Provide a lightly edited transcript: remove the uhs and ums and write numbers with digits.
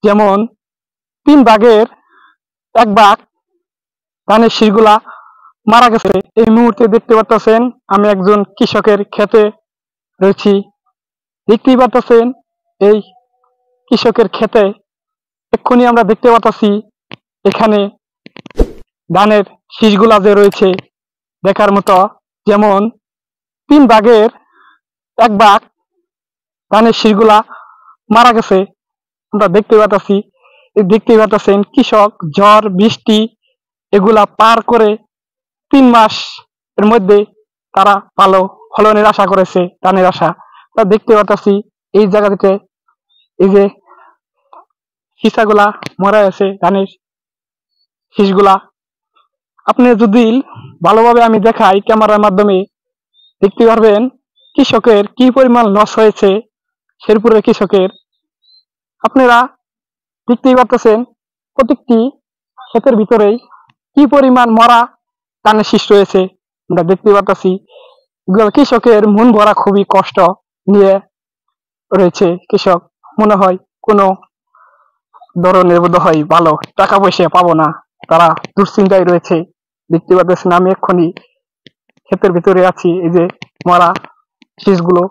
যেমন 3 ভাগের 1 ভাগ ধানের শীষগুলা মারা গেছে। এই মুহূর্তে দেখতে পাচ্ছেন আমি একজন কৃষকের ক্ষেতে রয়েছি। দেখতেই পাচ্ছেন এই কৃষকের ক্ষেতে এক্ষুনি আমরা দেখতে পাচ্ছি এখানে ধানের শীষগুলা যে রয়েছে দেখার মতো। যেমন 3 ভাগের 1 ভাগ ধানের শীষগুলা মারা গেছে আমরা দেখতে পাচ্ছেন। কৃষক ঝড় বৃষ্টি এগুলা পার করে 3 মাস এর মধ্যে তারা ভালো ফলনের আশা করেছে, ধানের আশা। তা দেখতে পাচ্ছি এই জায়গাটিতে এই যে শীষাগুলা মরা আছে, ধানের শীষগুলা। আপনি যদি ভালোভাবে আমি দেখাই ক্যামেরার মাধ্যমে দেখতে পারবেন কৃষকের কি পরিমাণ লস হয়েছে শেরপুরের কৃষকের। আপনারা দেখতেই পাচ্ছেন প্রত্যেকটি ক্ষেতের ভিতরেই কি পরিমাণ মরা ধানের শীষ রয়েছে আমরা দেখতে পাচ্ছি। কৃষকের মন ভরা খুবই কষ্ট নিয়ে রয়েছে কৃষক। মনে হয় কোনো ধরনের বোধ হয় ভালো টাকা পয়সা পাবো না, তারা দুশ্চিন্তায় রয়েছে। দেখতে পাচ্ছেন আমি এক্ষুনি ক্ষেতের ভিতরে আছি, এই যে মরা শীষগুলো